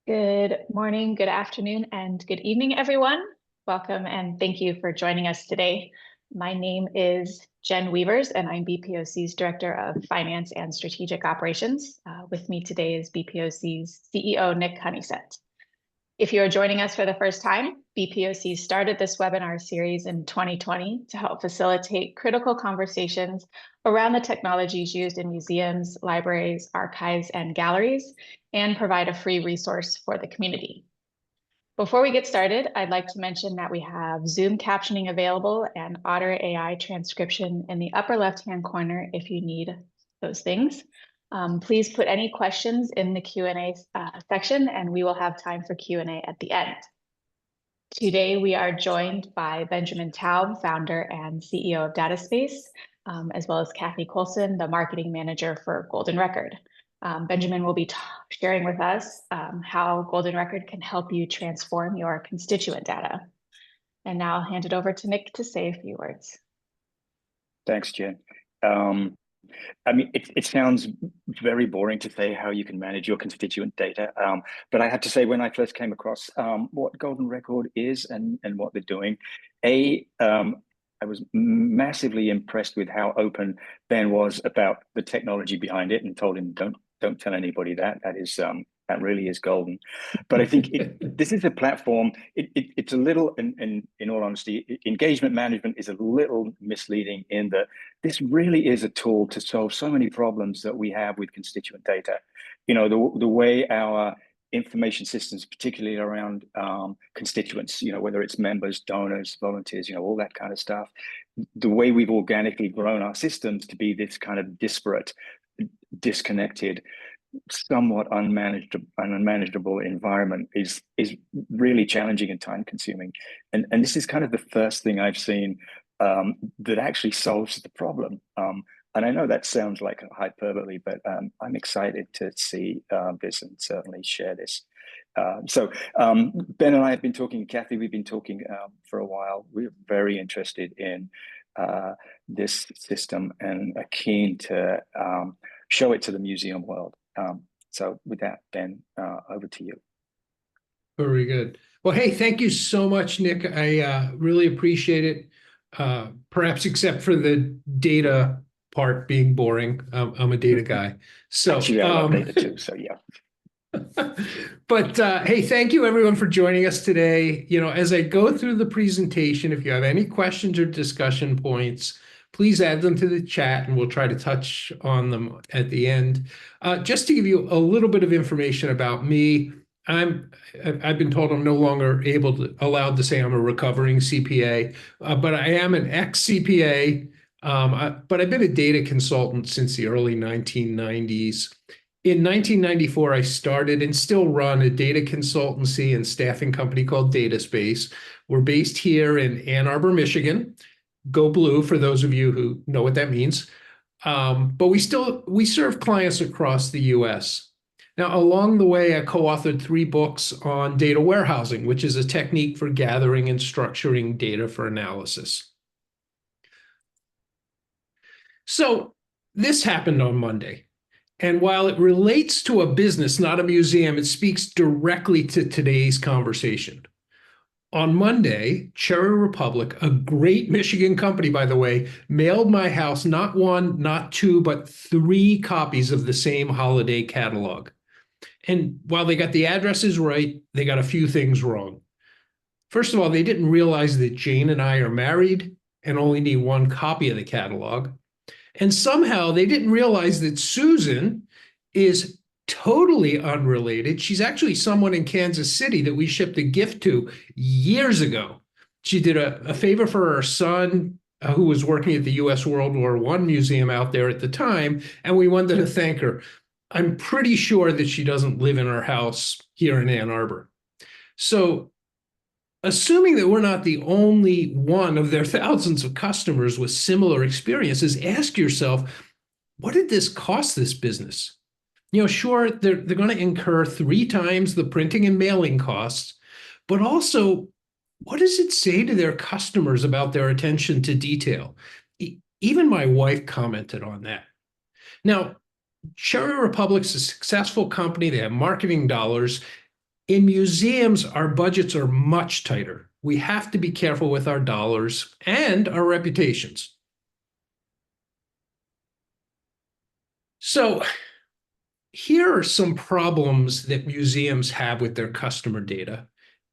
Good morning, good afternoon, and good evening, everyone. Welcome and thank you for joining us today. My name is Jen Weavers, and I'm BPOC's Director of Finance and Strategic Operations. With me today is BPOC's CEO, Nick Honeysett. If you are joining us for the first time, BPOC started this webinar series in 2020 to help facilitate critical conversations around the technologies used in museums, libraries, archives, and galleries, and provide a free resource for the community. Before we get started, I'd like to mention that we have Zoom captioning available and Otter AI transcription in the upper left-hand corner if you need those things. Please put any questions in the Q&A section, and we will have time for Q&A at the end. Today, we are joined by Benjamin Taub, founder and CEO of Dataspace, as well as Kathy Colson, the marketing manager for Golden Record. Benjamin will be sharing with us how Golden Record can help you transform your constituent data. And now I'll hand it over to Nick to say a few words. Thanks, Jen. It sounds very boring to say how you can manage your constituent data, but I have to say when I first came across what Golden Record is and what they're doing, I was massively impressed with how open Ben was about the technology behind it, and told him, don't tell anybody that. That really is golden. But I think this is a platform. It's a little, in all honesty, engagement management is a little misleading in that this really is a tool to solve so many problems that we have with constituent data. You know, the way our information systems, particularly around constituents, whether it's members, donors, volunteers, all that kind of stuff, the way we've organically grown our systems to be this kind of disparate, disconnected, somewhat unmanageable environment is really challenging and time consuming. And this is kind of the first thing I've seen that actually solves the problem. And I know that sounds like a hyperbole, but I'm excited to see this and certainly share this. So Ben and I have been talking, Kathy, we've been talking for a while. We're very interested in this system and are keen to show it to the museum world. So with that, Ben, over to you. Very good. Well, hey, thank you so much, Nick. I really appreciate it. Perhaps except for the data part being boring. I'm a data guy. So actually, I love data too, so yeah. But hey, thank you everyone for joining us today. As I go through the presentation, if you have any questions or discussion points, please add them to the chat and we'll try to touch on them at the end. Just to give you a little bit of information about me, I've been told I'm no longer allowed to say I'm a recovering CPA, but I am an ex-CPA. But I've been a data consultant since the early 1990s. In 1994, I started and still run a data consultancy and staffing company called Dataspace. We're based here in Ann Arbor, Michigan. Go Blue, for those of you who know what that means. But we serve clients across the US. Now, along the way, I co-authored 3 books on data warehousing, which is a technique for gathering and structuring data for analysis. So this happened on Monday. And while it relates to a business, not a museum, it speaks directly to today's conversation. On Monday, Cherry Republic, a great Michigan company, by the way, mailed my house not 1, not 2, but 3 copies of the same holiday catalog. And while they got the addresses right, they got a few things wrong. First of all, they didn't realize that Jane and I are married and only need 1 copy of the catalog. And somehow they didn't realize that Susan is totally unrelated. She's actually someone in Kansas City that we shipped a gift to years ago. She did a favor for her son, who was working at the U.S. World War I Museum out there at the time, and we wanted to thank her. I'm pretty sure that she doesn't live in our house here in Ann Arbor. So assuming that we're not the only one of their thousands of customers with similar experiences, ask yourself, what did this cost this business? Sure, they're going to incur 3 times the printing and mailing costs, but also, what does it say to their customers about their attention to detail? Even my wife commented on that. Now, Cherry Republic's a successful company. They have marketing dollars. In museums, our budgets are much tighter. We have to be careful with our dollars and our reputations. So here are some problems that museums have with their customer data.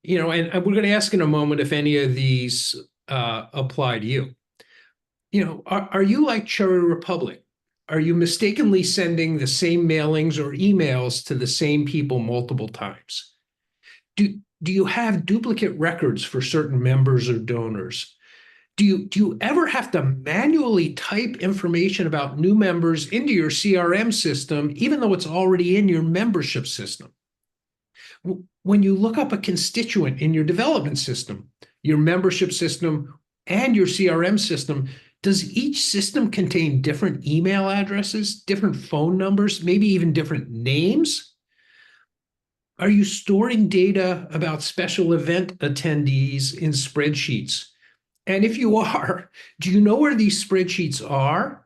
And we're going to ask in a moment if any of these apply to you. Are you like Cherry Republic? Are you mistakenly sending the same mailings or emails to the same people multiple times? Do you have duplicate records for certain members or donors? Do you ever have to manually type information about new members into your CRM system, even though it's already in your membership system? When you look up a constituent in your development system, your membership system, and your CRM system, does each system contain different email addresses, different phone numbers, maybe even different names? Are you storing data about special event attendees in spreadsheets? And if you are, do you know where these spreadsheets are?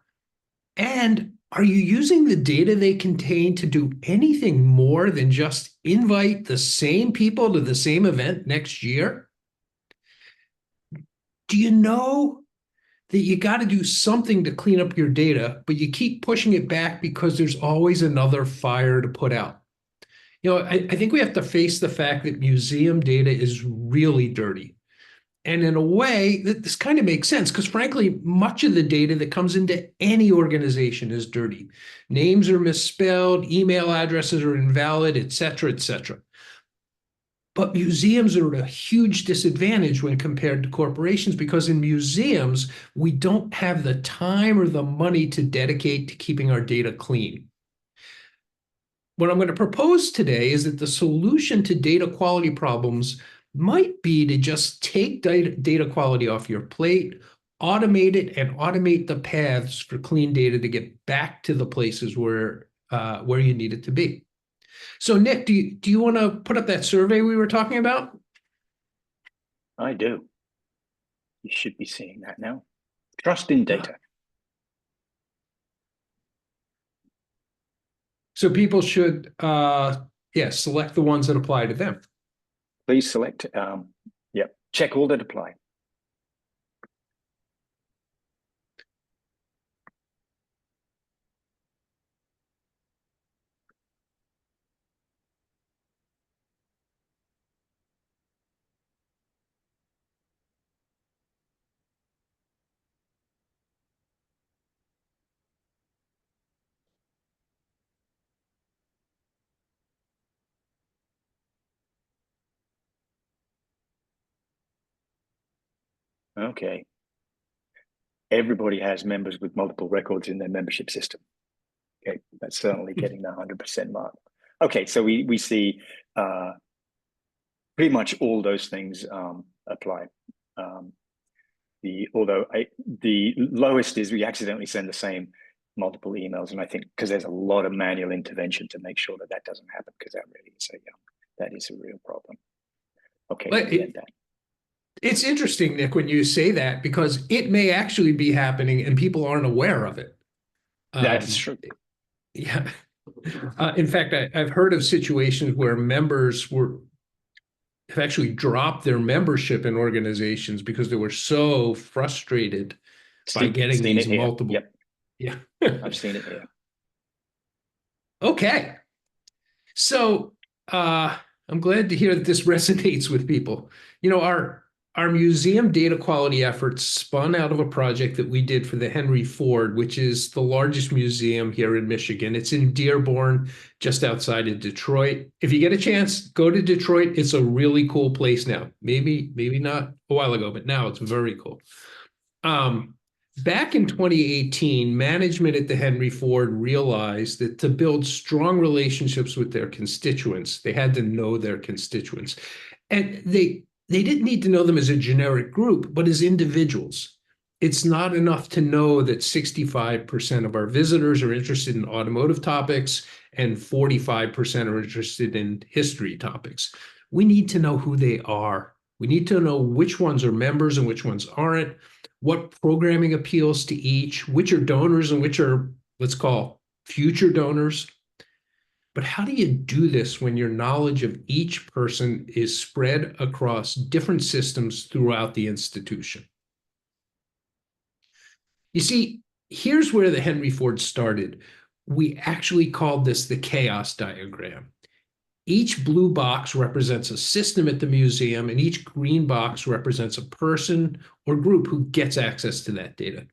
And are you using the data they contain to do anything more than just invite the same people to the same event next year? Do you know that you got to do something to clean up your data, but you keep pushing it back because there's always another fire to put out? I think we have to face the fact that museum data is really dirty. And in a way, this kind of makes sense because, frankly, much of the data that comes into any organization is dirty. Names are misspelled, email addresses are invalid, et cetera, et cetera. But museums are at a huge disadvantage when compared to corporations because in museums, we don't have the time or the money to dedicate to keeping our data clean. What I'm going to propose today is that the solution to data quality problems might be to just take data quality off your plate, automate it, and automate the paths for clean data to get back to the places where you need it to be. So, Nick, do you want to put up that survey we were talking about? I do. You should be seeing that now. Trust in data. So people should, select the ones that apply to them. Please select, check all that apply. Okay. Everybody has members with multiple records in their membership system. Okay, that's certainly getting the 100% mark. Okay, so we see pretty much all those things apply. The lowest is we accidentally send the same multiple emails, and I think because there's a lot of manual intervention to make sure that doesn't happen, because that really is that is a real problem. Okay, it's interesting, Nick, when you say that, because it may actually be happening and people aren't aware of it. That's true. Yeah. In fact, I've heard of situations where members have actually dropped their membership in organizations because they were so frustrated by getting these multiple. Yep. Yeah. I've seen it here. Okay. So I'm glad to hear that this resonates with people. Our museum data quality efforts spun out of a project that we did for the Henry Ford, which is the largest museum here in Michigan. It's in Dearborn, just outside of Detroit. If you get a chance, go to Detroit. It's a really cool place now. Maybe not a while ago, but now it's very cool. Back in 2018, management at the Henry Ford realized that to build strong relationships with their constituents, they had to know their constituents. And they didn't need to know them as a generic group, but as individuals. It's not enough to know that 65% of our visitors are interested in automotive topics and 45% are interested in history topics. We need to know who they are. We need to know which ones are members and which ones aren't, what programming appeals to each, which are donors and which are, let's call, future donors. But how do you do this when your knowledge of each person is spread across different systems throughout the institution? You see, here's where the Henry Ford started. We actually called this the chaos diagram. Each blue box represents a system at the museum, and each green box represents a person or group who gets access to that data.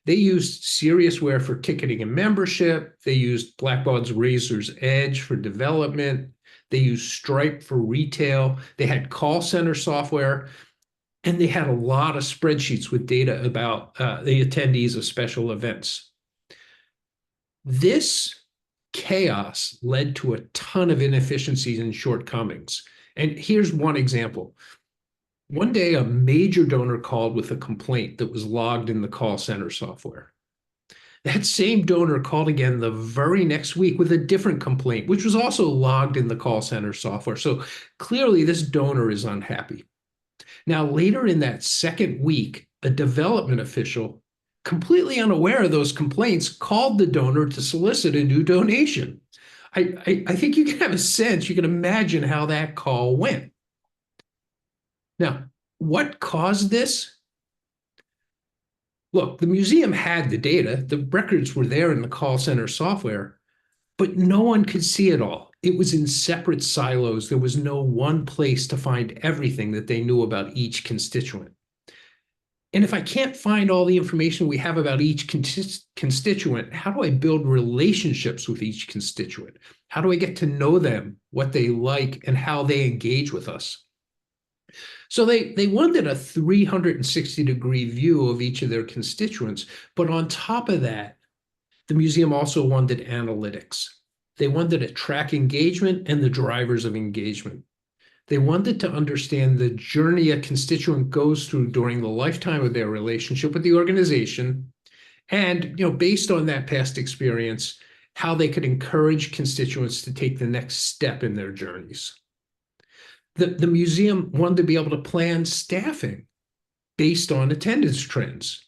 They used Seriousware for ticketing and membership. They used Blackbaud's Razor's Edge for development. They used Stripe for retail. They had call center software. And they had a lot of spreadsheets with data about the attendees of special events. This chaos led to a ton of inefficiencies and shortcomings. And here's one example. One day, a major donor called with a complaint that was logged in the call center software. That same donor called again the very next week with a different complaint, which was also logged in the call center software. So clearly, this donor is unhappy. Now, later in that second week, a development official, completely unaware of those complaints, called the donor to solicit a new donation. I think you can have a sense, you can imagine how that call went. Now, what caused this? Look, the museum had the data, the records were there in the call center software, but no one could see it all. It was in separate silos. There was no one place to find everything that they knew about each constituent. And if I can't find all the information we have about each constituent, how do I build relationships with each constituent? How do I get to know them, what they like, and how they engage with us? So they wanted a 360-degree view of each of their constituents. But on top of that, the museum also wanted analytics. They wanted to track engagement and the drivers of engagement. They wanted to understand the journey a constituent goes through during the lifetime of their relationship with the organization. And, based on that past experience, how they could encourage constituents to take the next step in their journeys. The museum wanted to be able to plan staffing based on attendance trends.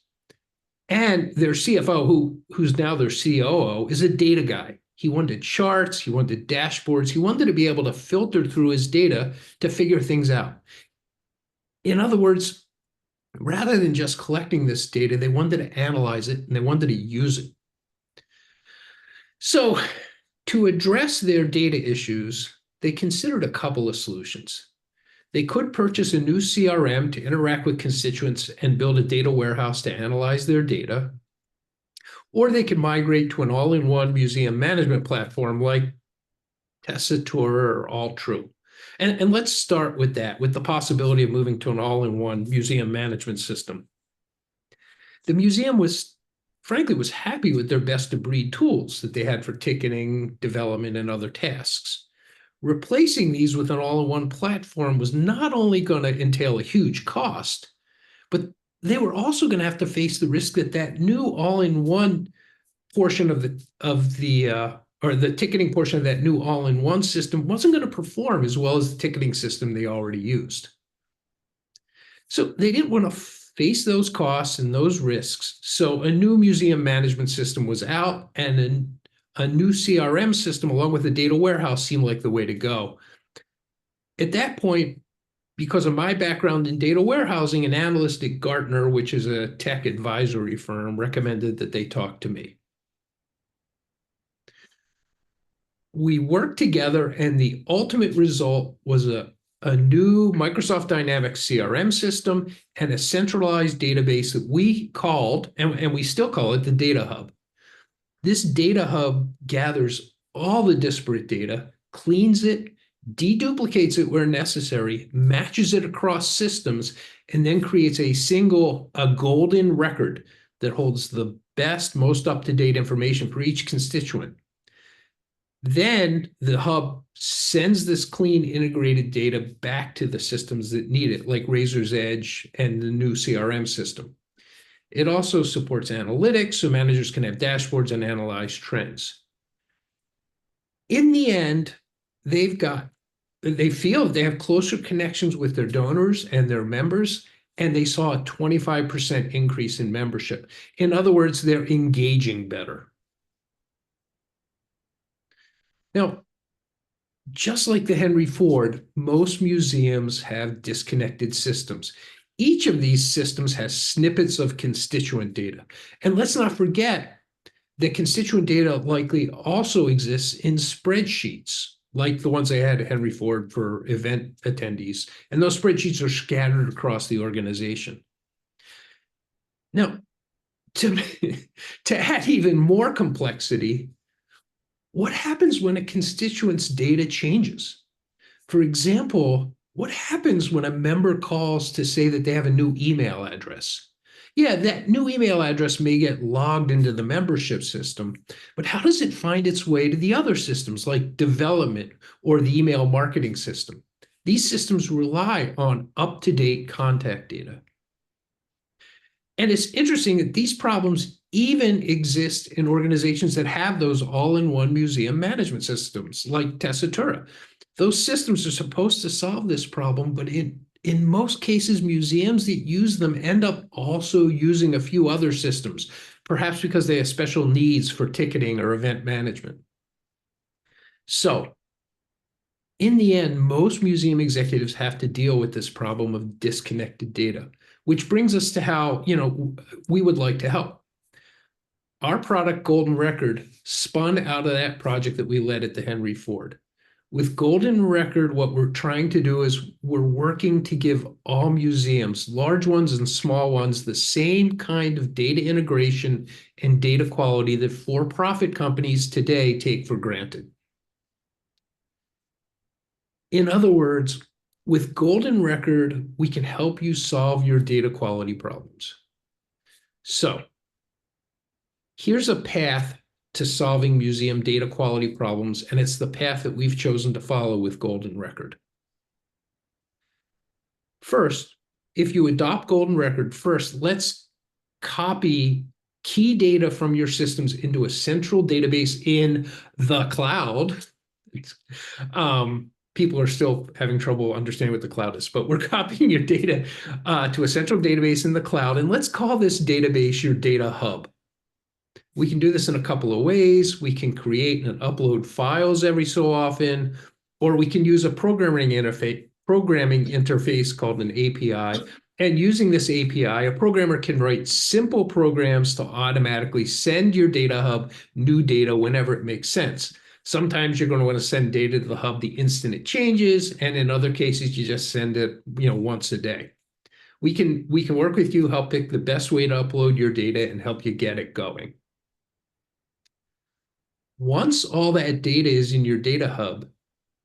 And their CFO, who's now their COO, is a data guy. He wanted charts, he wanted dashboards, he wanted to be able to filter through his data to figure things out. In other words, rather than just collecting this data, they wanted to analyze it and they wanted to use it. So to address their data issues, they considered a couple of solutions. They could purchase a new CRM to interact with constituents and build a data warehouse to analyze their data. Or they could migrate to an all-in-one museum management platform like Tessitura or AllTrue. And let's start with that, with the possibility of moving to an all-in-one museum management system. The museum frankly was happy with their best-of-breed tools that they had for ticketing, development, and other tasks. Replacing these with an all-in-one platform was not only going to entail a huge cost, but they were also going to have to face the risk that new all-in-one portion of the ticketing portion of that new all-in-one system wasn't going to perform as well as the ticketing system they already used. So they didn't want to face those costs and those risks. So a new museum management system was out, and a new CRM system along with a data warehouse seemed like the way to go. At that point, because of my background in data warehousing, an analyst at Gartner, which is a tech advisory firm, recommended that they talk to me. We worked together, and the ultimate result was a new Microsoft Dynamics CRM system and a centralized database that we called, and we still call it, the Data Hub. This Data Hub gathers all the disparate data, cleans it, deduplicates it where necessary, matches it across systems, and then creates a golden record that holds the best, most up-to-date information for each constituent. Then the hub sends this clean integrated data back to the systems that need it, like Razor's Edge and the new CRM system. It also supports analytics, so managers can have dashboards and analyze trends. In the end, they feel they have closer connections with their donors and their members, and they saw a 25% increase in membership. In other words, they're engaging better. Now, just like the Henry Ford, most museums have disconnected systems. Each of these systems has snippets of constituent data. And let's not forget that constituent data likely also exists in spreadsheets, like the ones I had at Henry Ford for event attendees. And those spreadsheets are scattered across the organization. Now, to add even more complexity, what happens when a constituent's data changes? For example, what happens when a member calls to say that they have a new email address? Yeah, that new email address may get logged into the membership system, but how does it find its way to the other systems like development or the email marketing system? These systems rely on up-to-date contact data. And it's interesting that these problems even exist in organizations that have those all-in-one museum management systems, like Tessitura. Those systems are supposed to solve this problem, but in most cases, museums that use them end up also using a few other systems, perhaps because they have special needs for ticketing or event management. So, in the end, most museum executives have to deal with this problem of disconnected data, which brings us to how, we would like to help. Our product, Golden Record, spun out of that project that we led at the Henry Ford. With Golden Record, what we're trying to do is we're working to give all museums, large ones and small ones, the same kind of data integration and data quality that for-profit companies today take for granted. In other words, with Golden Record, we can help you solve your data quality problems. So here's a path to solving museum data quality problems, and it's the path that we've chosen to follow with Golden Record. First, if you adopt Golden Record, first, let's copy key data from your systems into a central database in the cloud. People are still having trouble understanding what the cloud is, but we're copying your data to a central database in the cloud, and let's call this database your data hub. We can do this in a couple of ways. We can create and upload files every so often, or we can use a programming interface called an API. And using this API, a programmer can write simple programs to automatically send your data hub new data whenever it makes sense. Sometimes you're going to want to send data to the hub the instant it changes, and in other cases, you just send it, once a day. We can work with you, help pick the best way to upload your data, and help you get it going. Once all that data is in your data hub,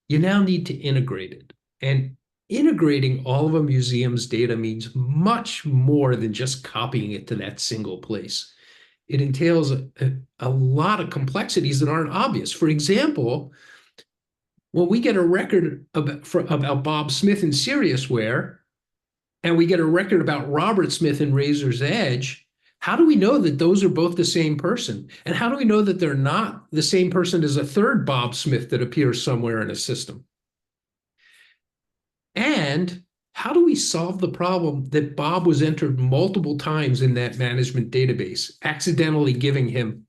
you now need to integrate it. And integrating all of a museum's data means much more than just copying it to that single place. It entails a lot of complexities that aren't obvious. For example, when we get a record about Bob Smith in Seriousware, and we get a record about Robert Smith in Razor's Edge, how do we know that those are both the same person? And how do we know that they're not the same person as a third Bob Smith that appears somewhere in a system? And how do we solve the problem that Bob was entered multiple times in that management database, accidentally giving him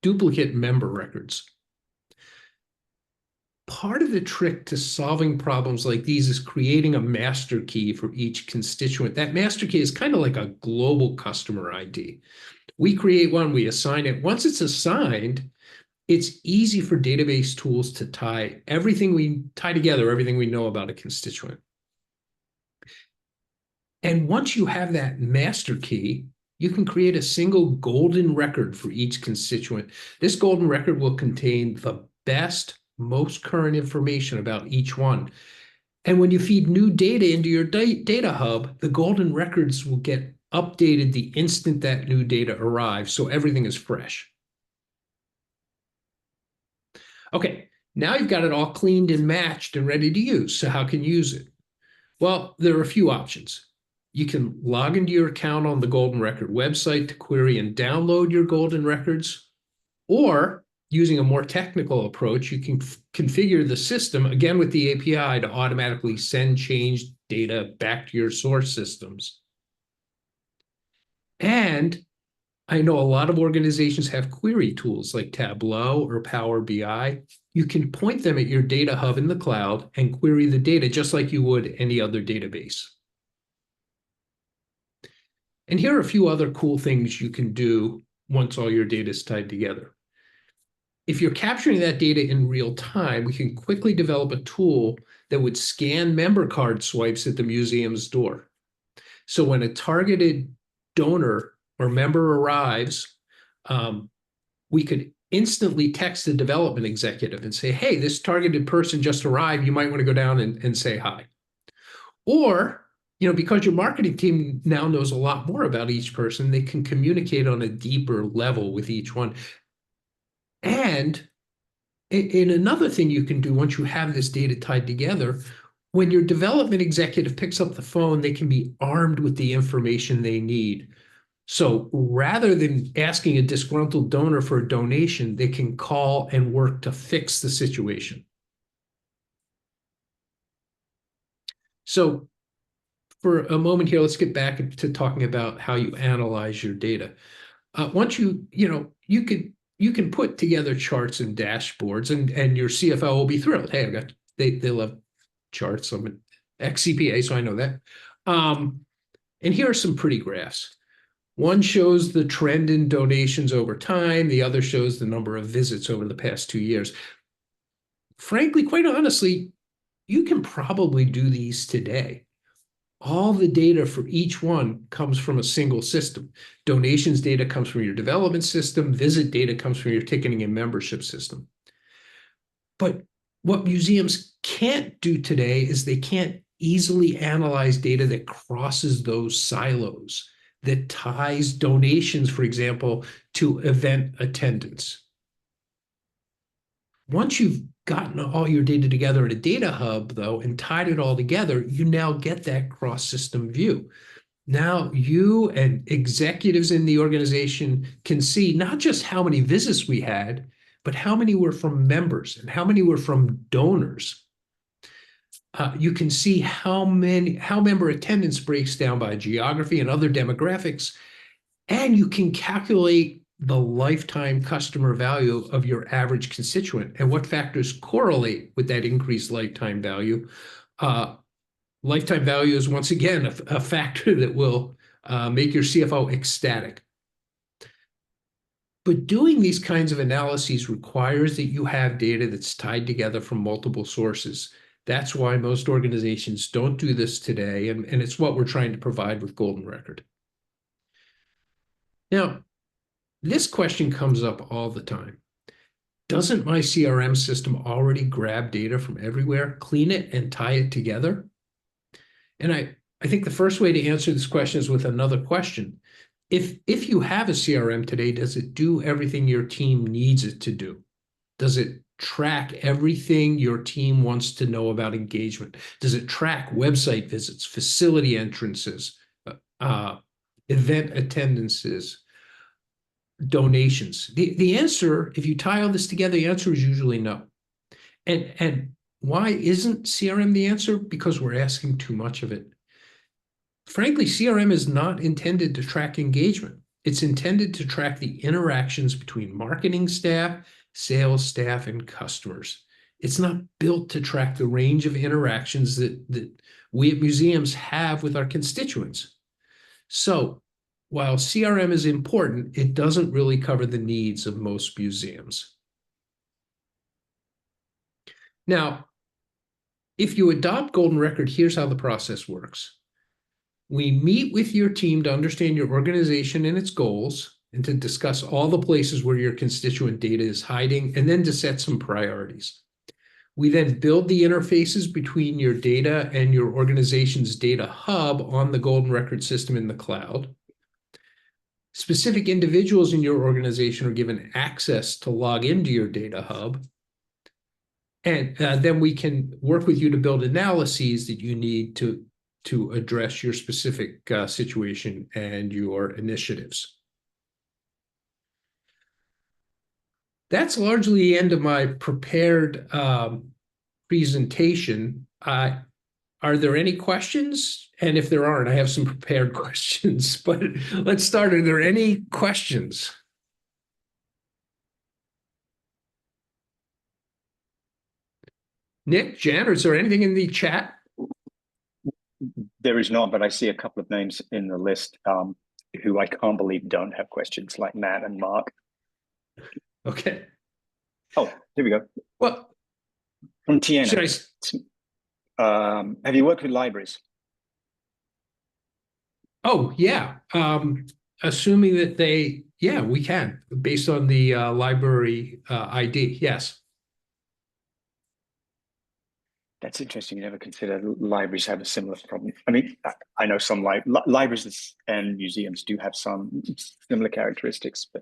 duplicate member records? Part of the trick to solving problems like these is creating a master key for each constituent. That master key is kind of like a global customer ID. We create one, we assign it. Once it's assigned, it's easy for database tools to tie together everything we know about a constituent. And once you have that master key, you can create a single golden record for each constituent. This golden record will contain the best, most current information about each one. And when you feed new data into your data hub, the golden records will get updated the instant that new data arrives, so everything is fresh. Okay, now you've got it all cleaned and matched and ready to use. So how can you use it? Well, there are a few options. You can log into your account on the Golden Record website to query and download your golden records, or using a more technical approach, you can configure the system, again with the API, to automatically send changed data back to your source systems. And I know a lot of organizations have query tools like Tableau or Power BI. You can point them at your data hub in the cloud and query the data just like you would any other database. And here are a few other cool things you can do once all your data is tied together. If you're capturing that data in real time, we can quickly develop a tool that would scan member card swipes at the museum's door. So when a targeted donor or member arrives, we could instantly text the development executive and say, hey, this targeted person just arrived. You might want to go down and say hi. Or, because your marketing team now knows a lot more about each person, they can communicate on a deeper level with each one. And in another thing you can do once you have this data tied together, when your development executive picks up the phone, they can be armed with the information they need. So rather than asking a disgruntled donor for a donation, they can call and work to fix the situation. So for a moment here, let's get back to talking about how you analyze your data. Once you can put together charts and dashboards, and your CFO will be thrilled. Hey, they love charts. I'm an ex-CPA, so I know that. And here are some pretty graphs. One shows the trend in donations over time. The other shows the number of visits over the past 2 years. Frankly, quite honestly, you can probably do these today. All the data for each one comes from a single system. Donations data comes from your development system. Visit data comes from your ticketing and membership system. But what museums can't do today is they can't easily analyze data that crosses those silos, that ties donations, for example, to event attendance. Once you've gotten all your data together in a data hub, though, and tied it all together, you now get that cross-system view. Now you and executives in the organization can see not just how many visits we had, but how many were from members and how many were from donors. You can see how member attendance breaks down by geography and other demographics, and you can calculate the lifetime customer value of your average constituent and what factors correlate with that increased lifetime value. Lifetime value is, once again, a factor that will make your CFO ecstatic. But doing these kinds of analyses requires that you have data that's tied together from multiple sources. That's why most organizations don't do this today, and it's what we're trying to provide with Golden Record. Now, this question comes up all the time. Doesn't my CRM system already grab data from everywhere, clean it, and tie it together? And I think the first way to answer this question is with another question. If you have a CRM today, does it do everything your team needs it to do? Does it track everything your team wants to know about engagement? Does it track website visits, facility entrances, event attendances, donations? The answer, if you tie all this together, the answer is usually no. And why isn't CRM the answer? Because we're asking too much of it. Frankly, CRM is not intended to track engagement. It's intended to track the interactions between marketing staff, sales staff, and customers. It's not built to track the range of interactions that we at museums have with our constituents. So while CRM is important, it doesn't really cover the needs of most museums. Now, if you adopt Golden Record, here's how the process works. We meet with your team to understand your organization and its goals, and to discuss all the places where your constituent data is hiding, and then to set some priorities. We then build the interfaces between your data and your organization's data hub on the Golden Record system in the cloud. Specific individuals in your organization are given access to log into your data hub. And then we can work with you to build analyses that you need to address your specific situation and your initiatives. That's largely the end of my prepared presentation. Are there any questions? And if there aren't, I have some prepared questions, but let's start. Are there any questions? Nick, Jan, is there anything in the chat? There is not, but I see a couple of names in the list who I can't believe don't have questions, like Matt and Mark. Okay. Oh, here we go. Well, From Tiana. should Have you worked with libraries? Oh, yeah. Assuming that we can, based on the library ID, yes. That's interesting. You never consider libraries have a similar problem. I mean, I know some libraries and museums do have some similar characteristics, but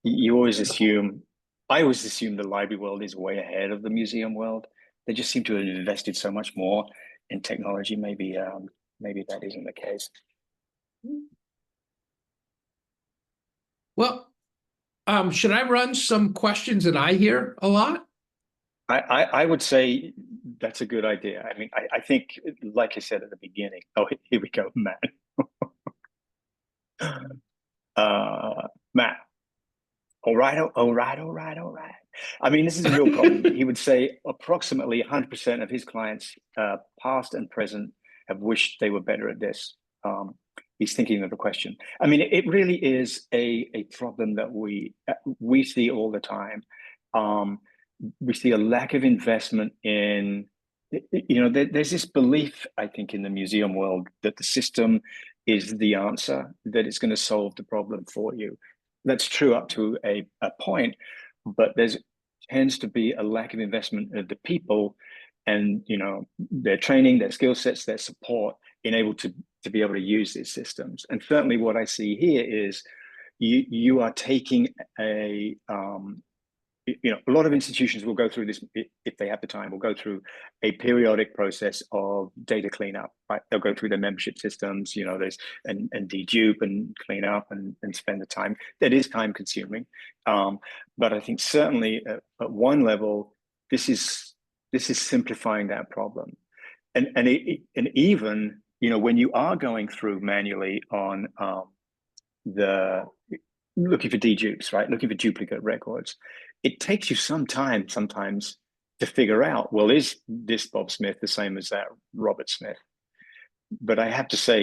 you always assume, I always assume the library world is way ahead of the museum world. They just seem to have invested so much more in technology. Maybe that isn't the case. Well, should I run some questions that I hear a lot? I would say that's a good idea. I mean, I think, like I said at the beginning, oh, here we go, Matt. Matt, all right. I mean, this is a real problem. He would say approximately 100% of his clients, past and present, have wished they were better at this. He's thinking of a question. I mean, it really is a problem that we see all the time. We see a lack of investment in, there's this belief, I think, in the museum world that the system is the answer, that it's going to solve the problem for you. That's true up to a point, but there tends to be a lack of investment of the people and, their training, their skill sets, their support in able to be able to use these systems. And certainly what I see here is you are taking a lot of institutions will go through this, if they have the time, will go through a periodic process of data cleanup, right? They'll go through their membership systems, and dedupe and clean up and spend the time. That is time consuming. But I think certainly at one level, this is simplifying that problem. And even, when you are going through manually on looking for dedupes, right? Looking for duplicate records. It takes you some time sometimes to figure out, well, is this Bob Smith the same as that Robert Smith? But I have to say,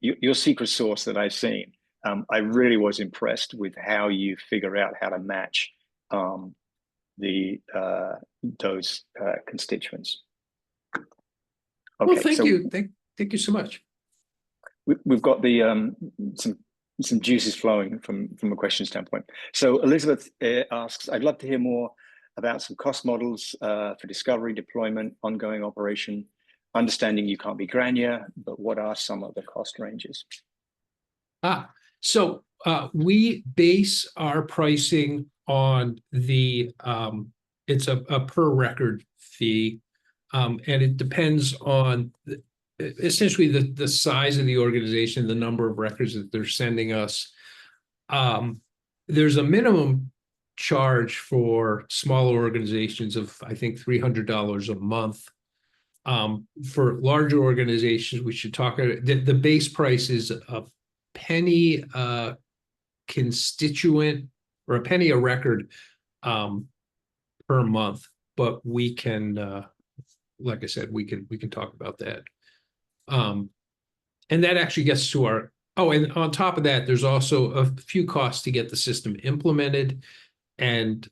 your secret sauce that I've seen, I really was impressed with how you figure out how to match those constituents. Okay, well, thank you. Thank you so much. We've got the some juices flowing from a question standpoint. So Elizabeth asks, I'd love to hear more about some cost models for discovery, deployment, ongoing operation, understanding you can't be granular, but what are some of the cost ranges? So we base our pricing on the, it's a per record fee, and it depends on essentially the size of the organization, the number of records that they're sending us. There's a minimum charge for smaller organizations of, I think, $300 a month. For larger organizations, we should talk about the base price is a penny constituent or a penny a record per month, but we can, like I said, we can talk about that. And that actually gets to our, and on top of that, there's also a few costs to get the system implemented, and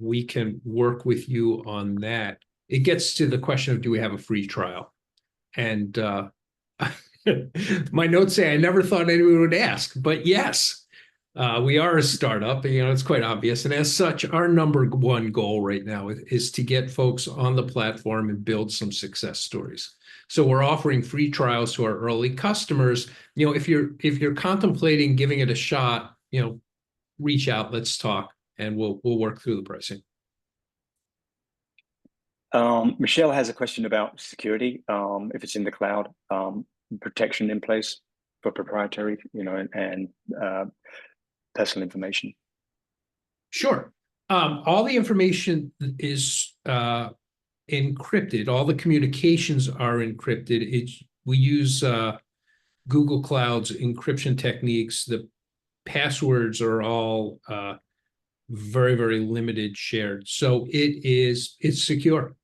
we can work with you on that. It gets to the question of, do we have a free trial? And my notes say I never thought anyone would ask, but yes, we are a startup, it's quite obvious. And as such, our number one goal right now is to get folks on the platform and build some success stories. So we're offering free trials to our early customers. If you're contemplating giving it a shot, reach out, let's talk, and we'll work through the pricing. Michelle has a question about security. If it's in the cloud, protection in place for proprietary, and personal information. Sure. All the information is encrypted. All the communications are encrypted. we use Google Cloud's encryption techniques. The passwords are all very, very limited shared. So it's secure.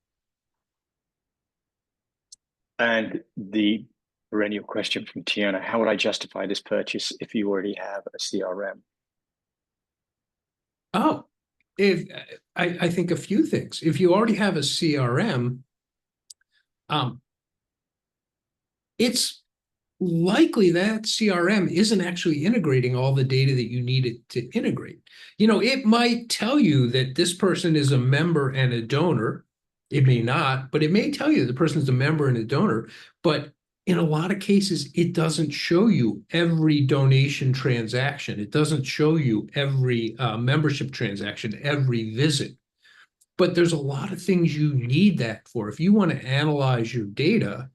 And the perennial question from Tiana, how would I justify this purchase if you already have a CRM? Oh, I think a few things. If you already have a CRM, it's likely that CRM isn't actually integrating all the data that you need it to integrate. It might tell you that this person is a member and a donor. It may not, but it may tell you the person's a member and a donor. But in a lot of cases, it doesn't show you every donation transaction. It doesn't show you every membership transaction, every visit. But there's a lot of things you need that for. If you want to analyze your data,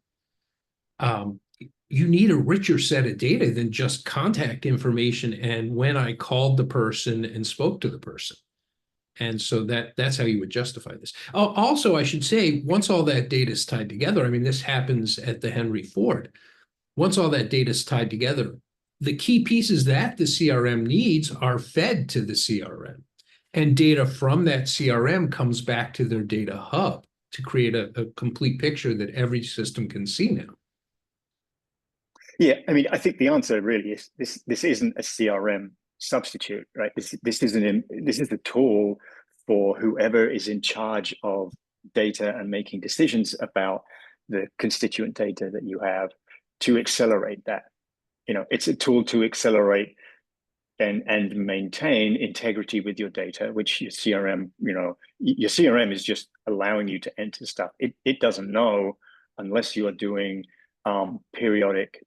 you need a richer set of data than just contact information and when I called the person and spoke to the person. And so that's how you would justify this. Also, I should say, once all that data is tied together, I mean, this happens at the Henry Ford. Once all that data is tied together, the key pieces that the CRM needs are fed to the CRM. And data from that CRM comes back to their data hub to create a complete picture that every system can see now. Yeah, I mean, I think the answer really is this isn't a CRM substitute, right? This is a tool for whoever is in charge of data and making decisions about the constituent data that you have to accelerate that. It's a tool to accelerate and maintain integrity with your data, which your CRM, your CRM is just allowing you to enter stuff. It doesn't know unless you are doing periodic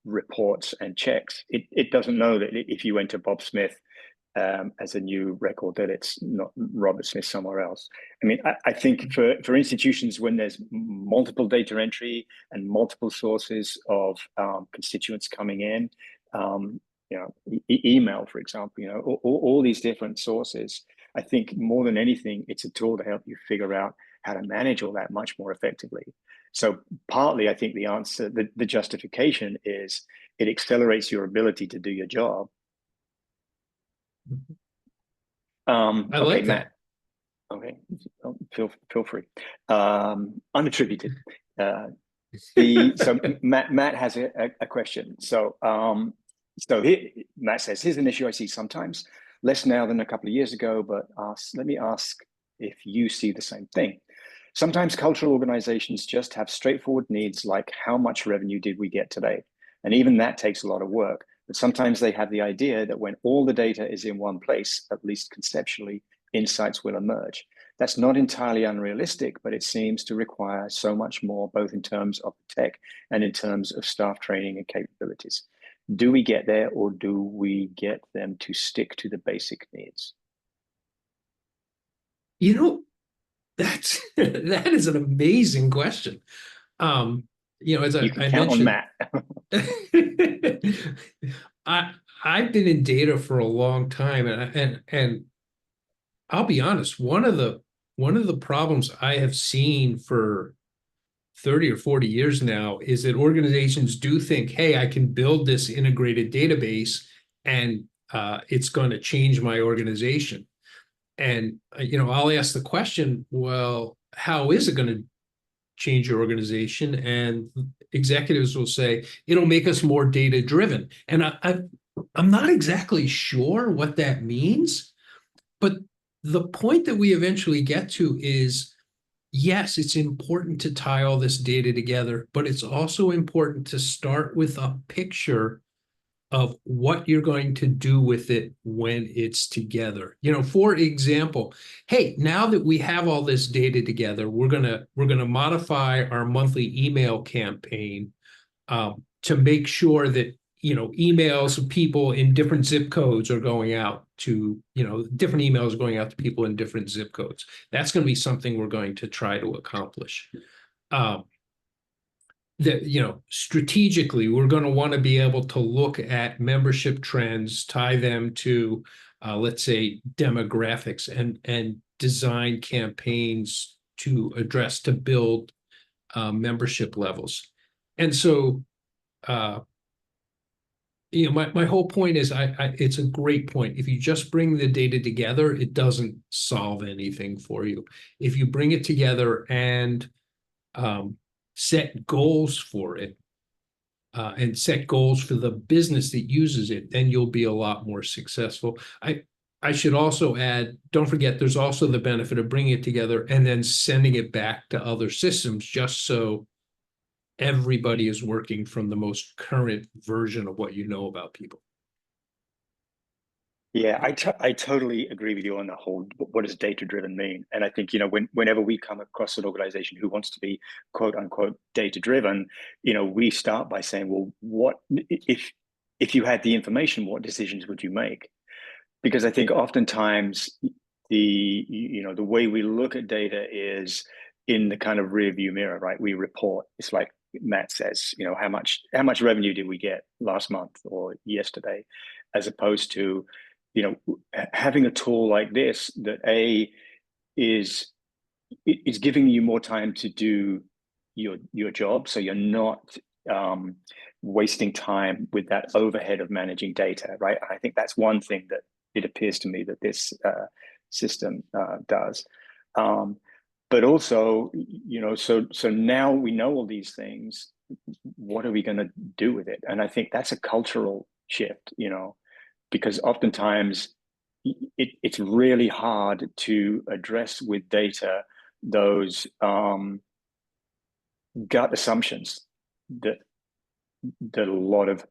reports and checks. It doesn't know that if you enter Bob Smith as a new record, that it's not Robert Smith somewhere else. I mean, I think for institutions, when there's multiple data entry and multiple sources of constituents coming in, email, for example, all these different sources, I think more than anything, it's a tool to help you figure out how to manage all that much more effectively. So partly, I think the answer, the justification is it accelerates your ability to do your job. I like that. Matt. Okay, feel free. Unattributed. So Matt has a question. So Matt says, here's an issue I see sometimes, less now than a couple of years ago, but let me ask if you see the same thing. Sometimes cultural organizations just have straightforward needs like how much revenue did we get today? And even that takes a lot of work. But sometimes they have the idea that when all the data is in one place, at least conceptually, insights will emerge. That's not entirely unrealistic, but it seems to require so much more, both in terms of tech and in terms of staff training and capabilities. Do we get there, or do we get them to stick to the basic needs? That is an amazing question. As you can I count mentioned, on Matt. I've been in data for a long time, and I'll be honest, one of the problems I have seen for 30 or 40 years now is that organizations do think, hey, I can build this integrated database and it's going to change my organization. And, I'll ask the question, well, how is it going to change your organization? And executives will say, it'll make us more data driven. And I'm not exactly sure what that means, but the point that we eventually get to is, yes, it's important to tie all this data together, but it's also important to start with a picture of what you're going to do with it when it's together. For example, hey, now that we have all this data together, we're gonna modify our monthly email campaign to make sure that emails of people in different zip codes are going out to different emails going out to people in different zip codes. That's going to be something we're going to try to accomplish. That strategically, we're going to want to be able to look at membership trends, tie them to let's say demographics, and design campaigns to build membership levels. And so, my whole point is, it's a great point. If you just bring the data together, it doesn't solve anything for you. If you bring it together and set goals for it, and set goals for the business that uses it, then you'll be a lot more successful. I should also add, don't forget, there's also the benefit of bringing it together and then sending it back to other systems, just so everybody is working from the most current version of what you know about people. Yeah, I totally agree with you on the whole, what does data-driven mean? And I think, whenever we come across an organization who wants to be quote unquote data-driven, we start by saying, well, what if you had the information, what decisions would you make? Because I think oftentimes the way we look at data is in the kind of rear view mirror, right? We report. It's like Matt says, how much revenue did we get last month or yesterday, as opposed to, having a tool like this that is giving you more time to do your job, so you're not wasting time with that overhead of managing data, right? I think that's one thing that it appears to me that this system does. But also, so now we know all these things. What are we going to do with it? And I think that's a cultural shift, because oftentimes it's really hard to address with data those gut assumptions that a lot of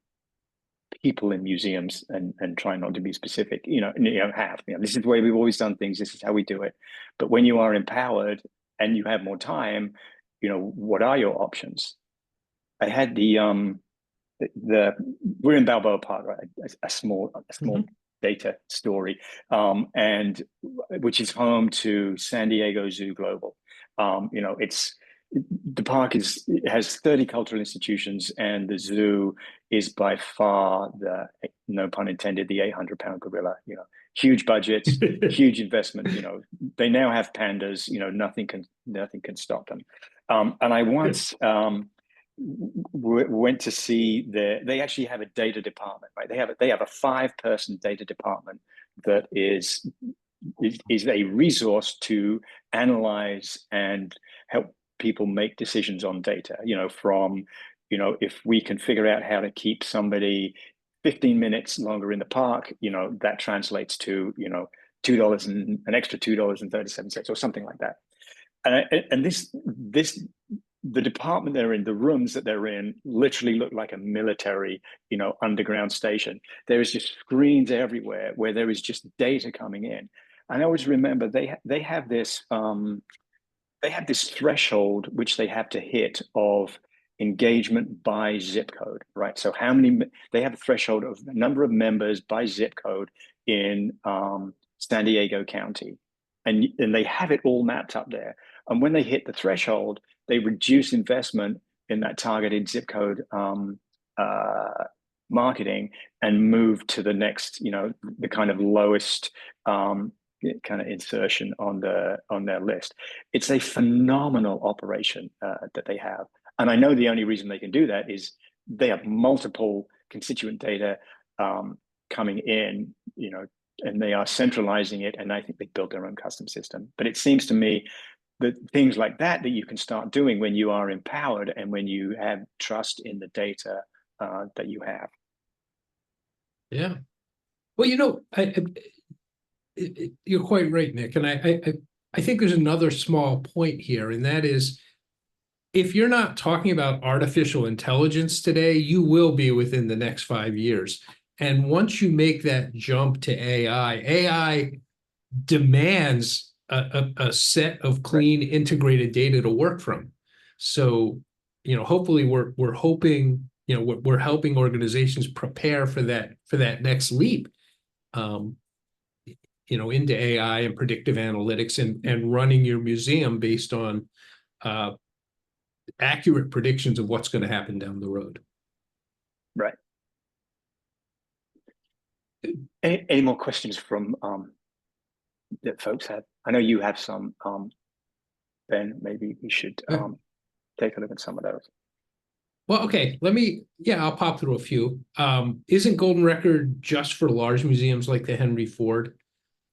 people in museums and trying not to be specific, have. This is the way we've always done things. This is how we do it. But when you are empowered and you have more time, what are your options? I had we're in Balboa Park, right? A small data story, and which is home to San Diego Zoo Global. The park has 30 cultural institutions, and the zoo is by far no pun intended, the 800-pound gorilla. Huge budgets, huge investment. They now have pandas. Nothing can stop them. And I once went to see they actually have a data department, right? They have a 5-person data department that is a resource to analyze and help people make decisions on data, from, if we can figure out how to keep somebody 15 minutes longer in the park, that translates to, an extra $2.37 or something like that. And the department they're in, the rooms that they're in, literally look like a military, underground station. There is just screens everywhere where there is just data coming in. And I always remember they have this threshold which they have to hit of engagement by zip code, right? So they have a threshold of the number of members by zip code in San Diego County, and they have it all mapped up there. And when they hit the threshold, they reduce investment in that targeted zip code marketing and move to the next, the kind of lowest kind of insertion on their list. It's a phenomenal operation that they have. And I know the only reason they can do that is they have multiple constituent data coming in, and they are centralizing it. And I think they built their own custom system. But it seems to me that things like that you can start doing when you are empowered and when you have trust in the data that you have. Yeah. Well, you're quite right, Nick. And I think there's another small point here, and that is, if you're not talking about artificial intelligence today, you will be within the next 5 years. And once you make that jump to AI demands a set of clean, integrated data to work from. So, hopefully we're hoping, we're helping organizations prepare for that next leap, into AI and predictive analytics and running your museum based on accurate predictions of what's going to happen down the road. Right. Any more questions from that folks have? I know you have some, Ben. Maybe we should take a look at some of those. Well, okay, I'll pop through a few. Isn't Golden Record just for large museums like the Henry Ford?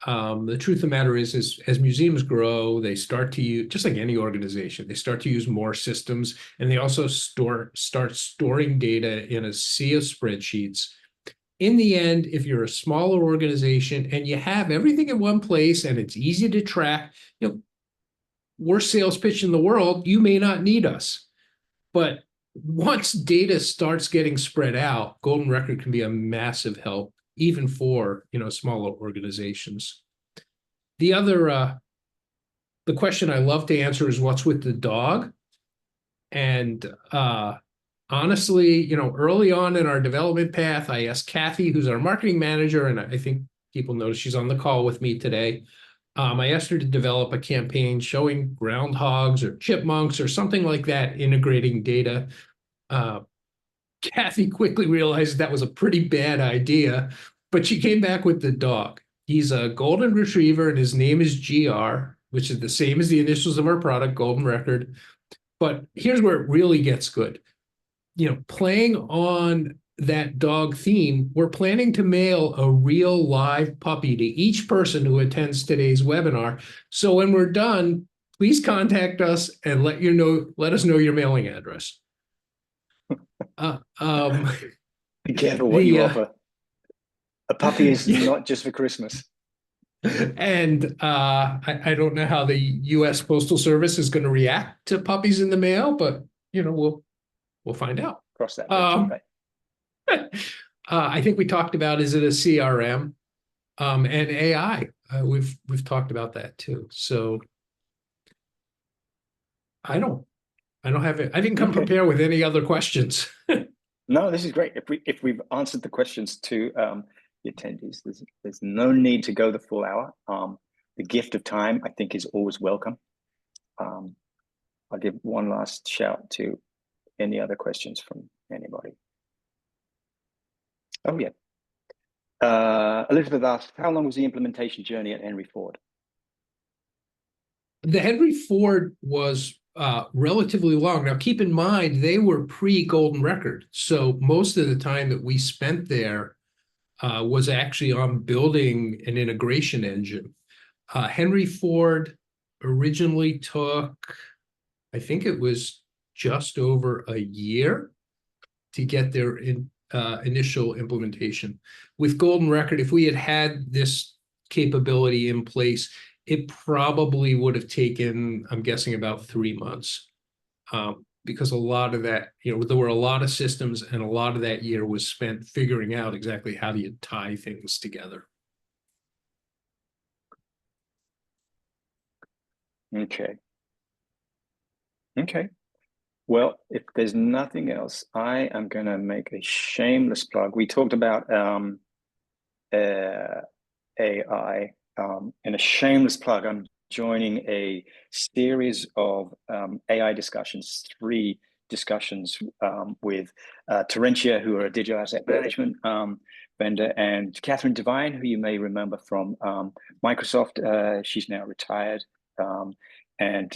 The truth of the matter is as museums grow, they start to use, just like any organization, they start to use more systems, and they also start storing data in a sea of spreadsheets. In the end, if you're a smaller organization and you have everything in one place and it's easy to track, worst sales pitch in the world, you may not need us. But once data starts getting spread out, Golden Record can be a massive help, even for smaller organizations. The question I love to answer is what's with the dog? And honestly, early on in our development path, I asked Kathy, who's our marketing manager, and I think people notice she's on the call with me today. I asked her to develop a campaign showing groundhogs or chipmunks or something like that, integrating data. Kathy quickly realized that was a pretty bad idea, but she came back with the dog. He's a golden retriever, and his name is GR, which is the same as the initials of our product, Golden Record. But here's where it really gets good. Playing on that dog theme, we're planning to mail a real live puppy to each person who attends today's webinar. So when we're done, please contact us and let us know your mailing address. Be careful what you offer. A puppy is not just for Christmas. And I don't know how the U.S. Postal Service is going to react to puppies in the mail, but we'll find out. Cross that bridge. I think we talked about, is it a CRM and AI? We've talked about that too. So I didn't come prepared with any other questions. No, this is great. If we've answered the questions to the attendees, there's no need to go the full hour. The gift of time, I think, is always welcome. I'll give one last shout to any other questions from anybody. Oh yeah. Elizabeth asked, how long was the implementation journey at Henry Ford? The Henry Ford was relatively long. Now, keep in mind, they were pre-Golden Record. So most of the time that we spent there was actually on building an integration engine. Henry Ford originally took, I think it was just over a year to get their initial implementation. With Golden Record, if we had this capability in place, it probably would have taken, I'm guessing, about 3 months. Because a lot of that, there were a lot of systems, and a lot of that year was spent figuring out exactly how do you tie things together. Okay. Well, if there's nothing else, I am going to make a shameless plug. We talked about AI, and a shameless plug. I'm joining a series of AI discussions, 3 discussions with Terentia, who are a digital asset management vendor, and Catherine Devine, who you may remember from Microsoft. She's now retired. And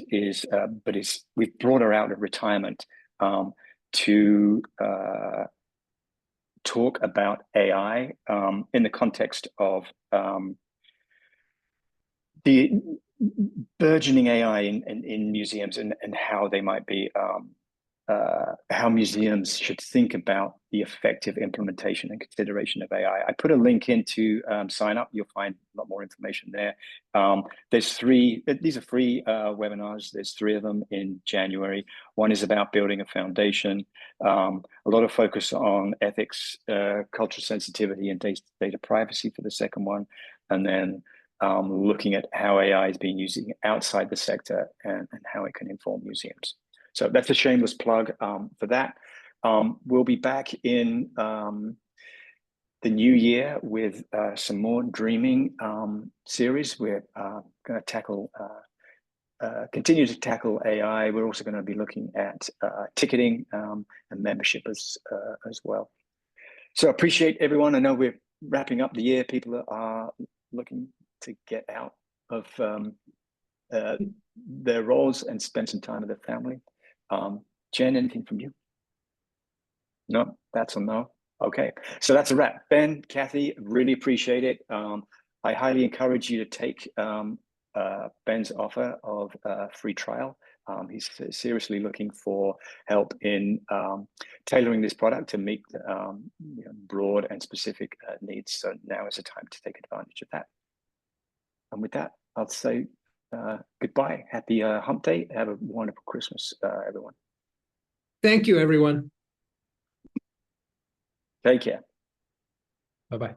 we've brought her out of retirement to talk about AI in the context of the burgeoning AI in museums and how they might be, how museums should think about the effective implementation and consideration of AI. I put a link in to sign up. You'll find a lot more information there. There's 3, these are free webinars. There's 3 of them in January. One is about building a foundation, a lot of focus on ethics, cultural sensitivity, and data privacy for the second one. And then looking at how AI is being used outside the sector and how it can inform museums. So that's a shameless plug for that. We'll be back in the new year with some more dreaming series. We're going to continue to tackle AI. We're also going to be looking at ticketing and membership as well. So appreciate everyone. I know we're wrapping up the year. People are looking to get out of their roles and spend some time with their family. Jen, anything from you? No, that's a no. Okay, so that's a wrap. Ben, Kathy, really appreciate it. I highly encourage you to take Ben's offer of a free trial. He's seriously looking for help in tailoring this product to meet broad and specific needs. So now is the time to take advantage of that. And with that, I'll say goodbye. Happy hump day. Have a wonderful Christmas, everyone. Thank you, everyone. Take care. Bye-bye.